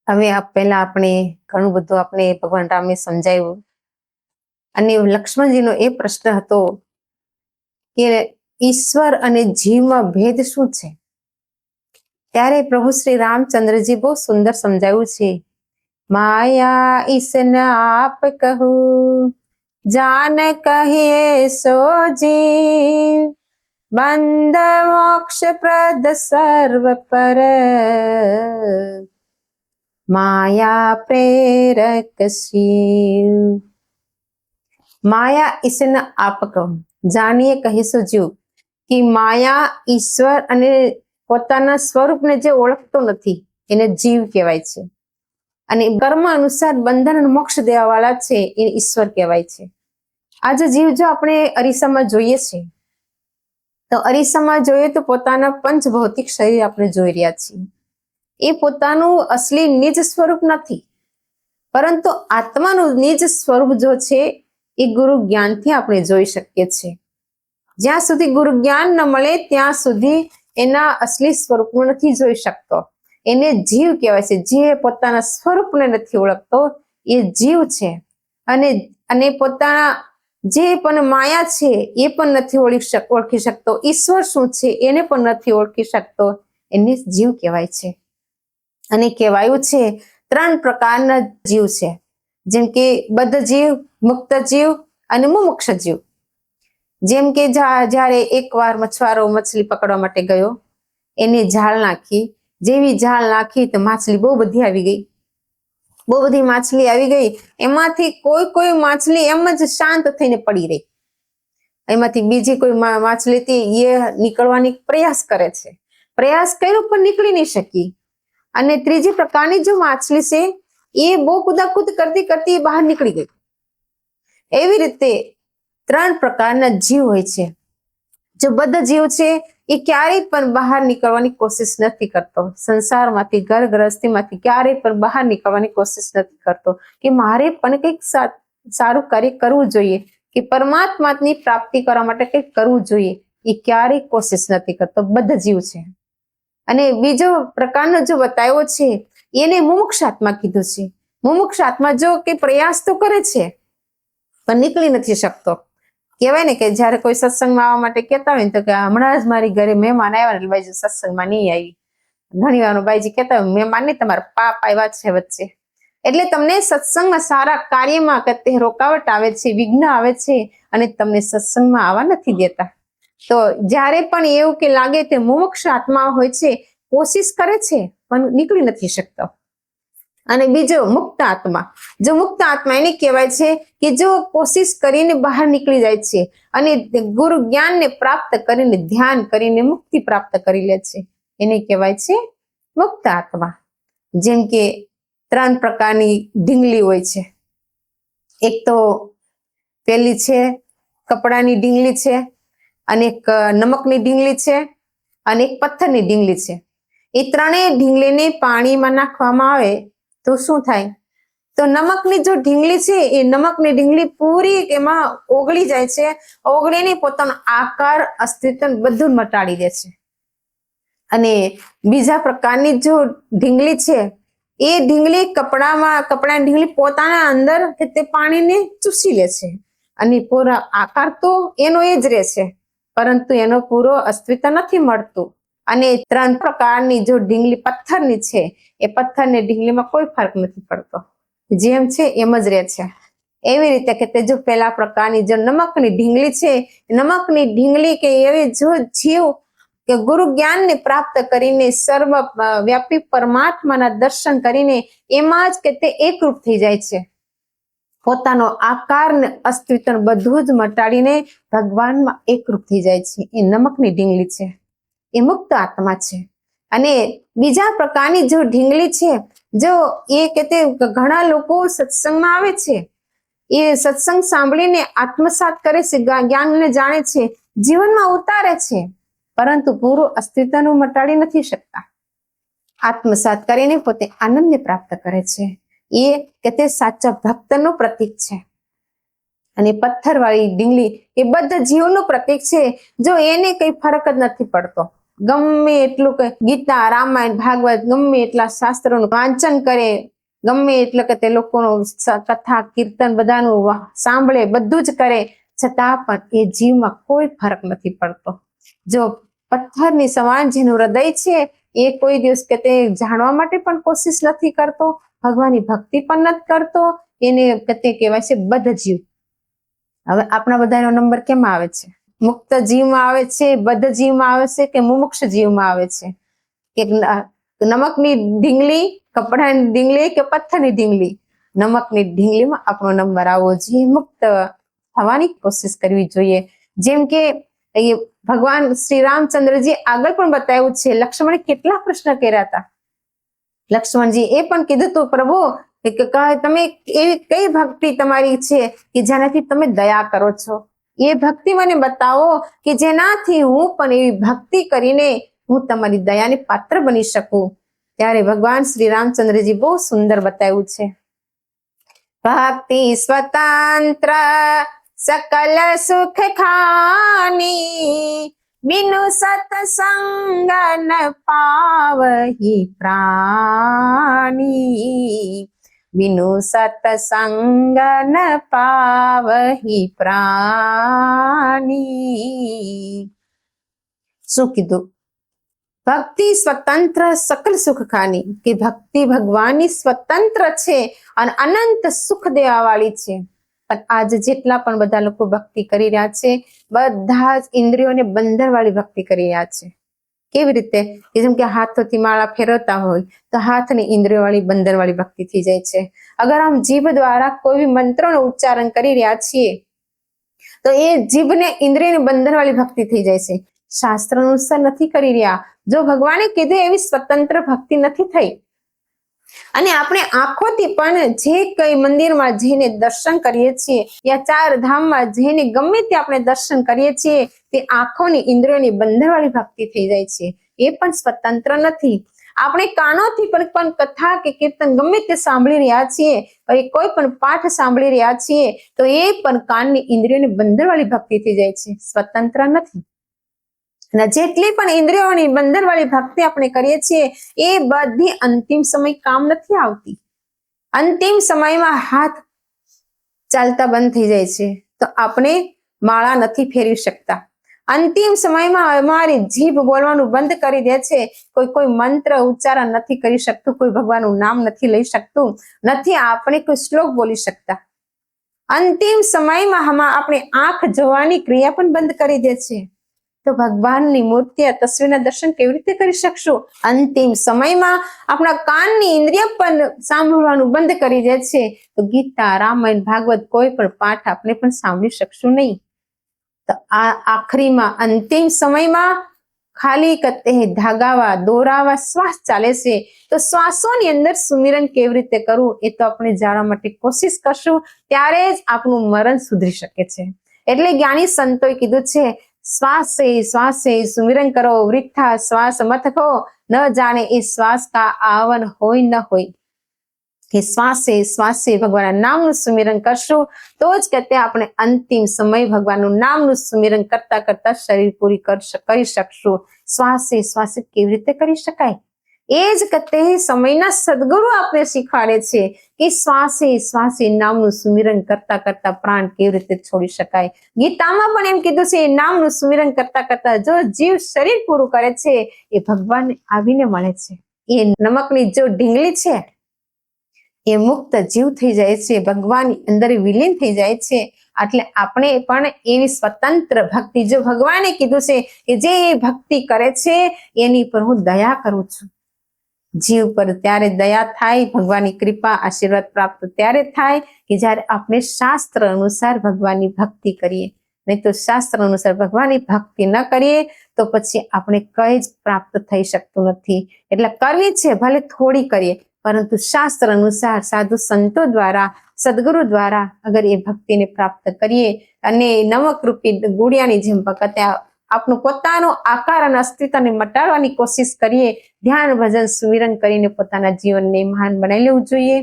હવે પહેલા આપણે ઘણું બધું આપણે ભગવાન રામે સમજાવ્યું અને લક્ષ્મણજીનો એ પ્રશ્ન હતો કે ઈશ્વર અને જીવમાં ભેદ શું છે? ત્યારે પ્રભુ શ્રી રામચંદ્રજી બહુ સુંદર સમજાવ્યું છે, માયા ઈસન આપ કહું જાન કહીએ સો જીવ બંધ મોક્ષ પ્રદ સર્વ પર માયા પ્રેરક શિવ। માયા ઈસન આપ કહું જાણીએ કહીશું જીવ કે માયા ઈશ્વર અને પોતાના સ્વરૂપને જે ઓળખતો નથી એને જીવ કહેવાય છે, અને કર્મ અનુસાર બંધન અને મોક્ષ દેવા વાળા છે એ ઈશ્વર કહેવાય છે। આજે જીવ જો આપણે અરીસામાં જોઈએ છે તો અરીસામાં જોઈએ તો પોતાના પંચ ભૌતિક શરીર આપણે જોઈ રહ્યા છીએ, એ પોતાનું અસલી નિજ સ્વરૂપ નથી, પરંતુ આત્માનું નિજ સ્વરૂપ જો છે એ ગુરુ જ્ઞાનથી આપણે જોઈ શકીએ છીએ। જ્યાં સુધી ગુરુ જ્ઞાન ન મળે ત્યાં સુધી એના અસલી સ્વરૂપને નથી જોઈ શકતો, એને જીવ કહેવાય છે। જે પોતાના સ્વરૂપને નથી ઓળખતો એ જીવ છે, અને પોતાના જે પણ માયા છે એ પણ નથી ઓળખી શકતો, ઈશ્વર શું છે એને પણ નથી ઓળખી શકતો, એને જીવ કહેવાય છે। અને કહેવાયું છે ત્રણ પ્રકારના જીવ છે, જેમ કે બદ્ધ જીવ, મુક્ત જીવ અને મુમુક્ષ જીવ। જેમ કે જ્યારે એકવાર મછવારો મછલી પકડવા માટે ગયો, એને જાળ નાખી, જેવી જાળ નાખી તો માછલી બહુ બધી આવી ગઈ, બહુ બધી માછલી આવી ગઈ, એમાંથી કોઈ માછલી એમ જ શાંત થઈને પડી રહી, એમાંથી બીજી કોઈ માછલી હતી એ નીકળવાની પ્રયાસ કરે છે, પ્રયાસ કર્યો પણ નીકળી નહીં શકી, અને ત્રીજી પ્રકારની જો માછલી છે એ બહુ કુદાકુદ કરતી કરતી બહાર નીકળી ગઈ। એવી રીતે ત્રણ પ્રકારના જીવ હોય છે। જો બદ્ધ જીવ છે એ ક્યારેય પણ બહાર નીકળવાની કોશિશ નથી કરતો, સંસારમાંથી ઘર ગૃહસ્થીમાંથી ક્યારેય પણ બહાર નીકળવાની કોશિશ નથી કરતો કે મારે પણ કંઈક સારું કાર્ય કરવું જોઈએ કે પરમાત્માની પ્રાપ્તિ કરવા માટે કંઈક કરવું જોઈએ, એ ક્યારેય કોશિશ નથી કરતો, બદ્ધ જીવ છે। અને બીજો પ્રકારનો જો બતાવ્યો છે એને મુમુક્ષ આત્મા કીધું છે। મુમુક્ષ આત્મા જો કે પ્રયાસ તો કરે છે પણ નીકળી નથી શકતો। કહેવાય ને કે જયારે કોઈ સત્સંગમાં આવવા માટે કહેતા હોય ને તો કે હમણાં જ મારી ઘરે મહેમાન આવ્યા એટલે બાઈજી સત્સંગમાં નહીં આવી, ઘણી વાર બાઈજી કહેતા હોય મહેમાન નહીં તમારા પાપ આવ્યા છે વચ્ચે, એટલે તમને સત્સંગમાં સારા કાર્યમાં કે રોકાવટ આવે છે, વિઘ્ન આવે છે અને તમને સત્સંગમાં આવવા નથી દેતા। તો જ્યારે પણ એવું કે લાગે તે મુમુક્ષ આત્મા હોય છે, કોશિશ કરે છે પણ નીકળી નથી શકતો। અને બીજો મુક્ત આત્મા, જો મુક્ત આત્મા એને કહેવાય છે કે જો કોશિશ કરીને બહાર નીકળી જાય છે અને ગુરુ જ્ઞાનને પ્રાપ્ત કરીને ધ્યાન કરીને મુક્તિ પ્રાપ્ત કરી લે છે, એને કહેવાય છે મુક્ત આત્મા। જેમ કે ત્રણ પ્રકારની ઢીંગલી હોય છે, એક તો પેલી છે કપડાની ઢીંગલી છે, અને એક નમકની ઢીંગલી છે, અને એક પથ્થરની ઢીંગલી છે। એ ત્રણેય ઢીંગલીને પાણીમાં નાખવામાં આવે તો શું થાય? તો નમકની જો ઢીંગલી છે એ નમકની ઢીંગલી પૂરી એમાં ઓગળી જાય છે, ઓગળીને પોતાનો આકાર અસ્તિત્વ બધું મટાડી દે છે। અને બીજા પ્રકારની જો ઢીંગલી છે એ ઢીંગલી કપડાની ઢીંગલી પોતાના અંદર તે પાણીને ચૂસી લે છે, અને પૂરો આકાર તો એનો એ જ રહે છે, પરંતુ એનો પૂરો અસ્તિત્વ નથી મળતું। અને ત્રણ પ્રકારની જો ઢીંગલી પથ્થરની છે એ પથ્થરની ઢીંગલીમાં કોઈ ફરક નથી પડતો, જેમ છે એમ જ રહે છે। એવી રીતે કે તે જો પેલા પ્રકારની જો નમકની ઢીંગલી છે, નમકની ઢીંગલી કે એવી જો જીવ કે ગુરુ જ્ઞાનને પ્રાપ્ત કરીને સર્વ વ્યાપી પરમાત્માના દર્શન કરીને એમાં જ કે તે એકરૂપ થઈ જાય છે, પોતાનો આકાર ને અસ્તિત્વ બધું જ મટાડીને ભગવાનમાં એકરૂપ થઈ જાય છે, એ નમકની ઢીંગલી છે, એ મુક્ત આત્મા છે। અને બીજા પ્રકારની જો ઢીંગલી છે, જો એ કે ઘણા લોકો સત્સંગમાં આવે છે, એ સત્સંગ સાંભળીને આત્મસાત કરે છે, જ્ઞાનને જાણે છે, જીવનમાં ઉતારે છે, પરંતુ પૂરું અસ્તિત્વનું મટાડી નથી શકતા। આત્મસાત કરીને પોતે આનંદને પ્રાપ્ત કરે છે, એ કે તે સાચા ભક્તનું પ્રતીક છે। અને પથ્થરવાળી ઢીંગલી એ બધા જીવનું પ્રતીક છે, જો એને કઈ ફરક જ નથી પડતો, ગમે એટલું ગીતા, રામાયણ, ભાગવત, ગમે એટલા શાસ્ત્રોનું વાંચન કરે, ગમે એટલે કે તે લોકોનું કથા, કીર્તન બધાનું સાંભળે, બધું જ કરે, છતાં પણ એ જીવમાં કોઈ ફરક નથી પડતો. જો પથ્થરની સમાન જેનું હૃદય છે એ કોઈ દિવસ કે તે જાણવા માટે પણ કોશિશ નથી કરતો, ભગવાનની ભક્તિ પણ નથી કરતો, એને તે કહેવાય છે બદ્ધ જીવ. હવે આપણા બધાનો નંબર કેમ આવે છે? મુક્ત જીવમાં આવે છે, બદ્ધ જીવમાં આવે છે કે મુમુક્ષ જીવમાં આવે છે? કે નમકની ઢીંગલી, કપડાની ઢીંગલી કે પથ્થરની ઢીંગલી? નમકની ઢીંગલીમાં આપણો નંબર આવવો જોઈએ, મુક્ત થવાની કોશિશ કરવી જોઈએ. જેમ કે ભગવાન શ્રી રામચંદ્રજી આગળ પણ બતાવ્યું છે, લક્ષ્મણે કેટલા પ્રશ્ન કર્યા હતા. લક્ષ્મણજી એ પણ કીધું હતું, પ્રભુ તમે એવી કઈ ભક્તિ તમારી છે કે જેનાથી તમે દયા કરો છો? એ ભક્તિ મને બતાવો કે જેનાથી હું પણ એવી ભક્તિ કરીને હું તમારી દયાને પાત્ર બની શકું. ત્યારે ભગવાન શ્રી રામચંદ્રજી બહુ સુંદર બતાવ્યું છે. ભક્તિ સ્વતંત્ર सकल सुख खानी, बिनु सत्संग न पावहि प्राणी, बिनु सत्संग न पावहि प्राणी. શું કીધું? ભક્તિ સ્વતંત્ર સકલ સુખ ખાની, કે ભક્તિ ભગવાનની સ્વતંત્ર છે અને અનંત સુખ દેવા વાળી છે. પણ આજે જેટલા પણ બધા લોકો ભક્તિ કરી રહ્યા છે, બધા જ ઇન્દ્રિયોને બંધન વાળી ભક્તિ કરી રહ્યા છે. કેવી રીતે? જેમ કે હાથોથી માળા ફેરવતા હોય તો હાથની ઇન્દ્રિયો વાળી બંધન વાળી ભક્તિ થઈ જાય છે. અગર આમ જીભ દ્વારા કોઈ મંત્રનું ઉચ્ચારણ કરી રહ્યા છીએ તો એ જીભને ઇન્દ્રિયને બંધન વાળી ભક્તિ થઈ જાય છે. શાસ્ત્ર અનુસાર નથી કરી રહ્યા. જો ભગવાને કીધું એવી સ્વતંત્ર ભક્તિ નથી થઈ. અને આપણે આંખોથી પણ જે કઈ મંદિરમાં જઈને દર્શન કરીએ છીએ યા ચાર ધામમાં જઈને ગમે તે આપણે દર્શન કરીએ છીએ, તે આંખોની ઇન્દ્રિયોની બંધનવાળી ભક્તિ થઈ જાય છે. એ પણ સ્વતંત્ર નથી. આપણે કાનોથી પણ કથા કે કીર્તન ગમે તે સાંભળી રહ્યા છીએ, કોઈ પણ પાઠ સાંભળી રહ્યા છીએ તો એ પણ કાનની ઇન્દ્રિયોની બંધનવાળી ભક્તિ થઈ જાય છે, સ્વતંત્ર નથી. અને જેટલી પણ ઇન્દ્રિયોની બંધન વાળી ભક્તિ આપણે કરીએ છીએ એ બધી અંતિમ સમય કામ નથી આવતી. અંતિમ સમયમાં હાથ ચાલતા બંધ થઈ જાય છે તો આપણે માળા નથી ફેરવી શકતા. અંતિમ સમયમાં અમારી જીભ બોલવાનું બંધ કરી દે છે, કોઈ મંત્ર ઉચ્ચારણ નથી કરી શકતું, કોઈ ભગવાનનું નામ નથી લઈ શકતું, નથી આપણે કોઈ શ્લોક બોલી શકતા. અંતિમ સમયમાં આપણે આંખ જોવાની ક્રિયા પણ બંધ કરી દે છે. તો ભગવાનની મૂર્તિ તસવીરના દર્શન કેવી રીતે કરી શકશું? અંતિમ સમયમાં આપણા કાનની ઇન્દ્રિય પણ સાંભળવાનું બંધ કરી દે છે તો ગીતા, રામાયણ, ભાગવત કોઈ પણ પાઠ આપણે પણ સાંભળી શકશું નહીં. તો આ આખરીમાં અંતિમ સમયમાં ખાલી ધાગાવા દોરાવા શ્વાસ ચાલે છે. તો શ્વાસોની અંદર સુમિરન કેવી રીતે કરવું એ તો આપણે જાણવા માટે કોશિશ કરશું, ત્યારે જ આપણું મરણ સુધરી શકે છે. એટલે જ્ઞાની સંતોએ કીધું છે, શ્વાસે શ્વાસે સુમિરન કરો, વૃથા શ્વાસ મત ખો, ન જાણે એ શ્વાસ કા આવન હોય ન હોય. કે શ્વાસે શ્વાસે ભગવાનના નામનું સુમિરન કરશું તો જ કે આપણે અંતિમ સમય ભગવાનનું નામનું સુમિરન કરતા કરતા શરીર પૂરી કરી શકશું. શ્વાસે શ્વાસે કેવી રીતે કરી શકાય? એ જ કતે સમયના સદગુરુ આપણે શીખવાડે છે કે શ્વાસે શ્વાસે નામનું સુમિરન કરતા કરતા પ્રાણ કેવી રીતે છોડી શકાય. ગીતામાં પણ એમ કીધું છે, નામનું સુમિરન કરતા કરતા જો જીવ શરીર પૂરું કરે છે એ ભગવાન આવીને મળે છે. એ નમકની જો ઢીંગલી છે એ મુક્ત જીવ થઈ જાય છે, ભગવાનની અંદર વિલીન થઈ જાય છે. એટલે આપણે પણ એવી સ્વતંત્ર ભક્તિ, જો ભગવાને કીધું છે કે જે ભક્તિ કરે છે એની પર હું દયા કરું છું. જીવ પર ત્યારે દયા થાય, ભગવાનની કૃપા આશીર્વાદ પ્રાપ્ત ત્યારે થાય કે જ્યારે આપણે શાસ્ત્ર અનુસાર ભગવાનની ભક્તિ કરીએ. નહીં તો શાસ્ત્ર અનુસાર ભગવાનની ભક્તિ ન કરીએ તો પછી આપણે કઈ જ પ્રાપ્ત થઈ શકતું નથી. એટલે કરવી છે ભલે થોડી કરીએ, પરંતુ શાસ્ત્ર અનુસાર સાધુ સંતો દ્વારા, સદગુરુ દ્વારા અગર એ ભક્તિને પ્રાપ્ત કરીએ અને નમક રૂપી ગુડિયાની જેમ આપણું પોતાનો આકાર અને અસ્તિત્વને મટાડવાની કોશિશ કરીએ, ધ્યાન ભજન સુમિરન કરીને પોતાના જીવનને મહાન બનાવી લેવું જોઈએ.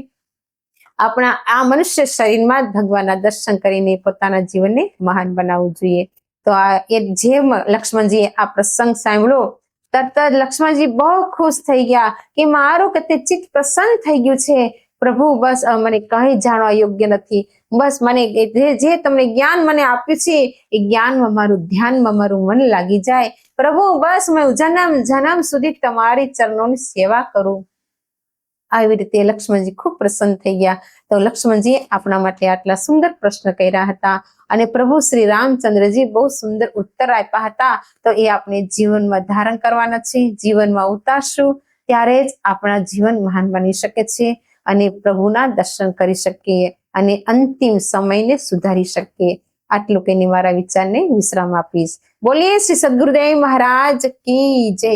આપણા આ મનુષ્ય શરીરમાં જ ભગવાનના દર્શન કરીને પોતાના જીવનને મહાન બનાવવું જોઈએ. તો આ જેમ લક્ષ્મણજીએ આ પ્રસંગ સાંભળ્યો તરત જ લક્ષ્મણજી બહુ ખુશ થઈ ગયા કે મારું કતે ચિત્ત પ્રસન્ન થઈ ગયું છે પ્રભુ, બસ મને કઈ જાણવા યોગ્ય નથી, બસ મને જે તમને જ્ઞાન મને આપ્યું છે એ જ્ઞાનમાં મારું ધ્યાનમાં મારું મન લાગી જાય પ્રભુ, બસ હું જન્મ જન્મ સુધી તમારી ચરણોની સેવા કરું. આવી રીતે લક્ષ્મણજી ખૂબ પ્રસન્ન થઈ ગયા. તો લક્ષ્મણજી આપણા માટે આટલા સુંદર પ્રશ્ન કર્યા હતા અને પ્રભુ શ્રી રામચંદ્રજી બહુ સુંદર ઉત્તર આપ્યા હતા. તો એ આપણે જીવનમાં ધારણ કરવાના છે, જીવનમાં ઉતારશું ત્યારે જ આપણા જીવન મહાન બની શકે છે અને પ્રભુના દર્શન કરી શકીએ અને અંતિમ સમયને સુધારી શકીએ. આટલું કહીને મારા વિચારને વિશ્રામ આપીશ. બોલીએ શ્રી સદગુરુદેવ મહારાજ કી જય.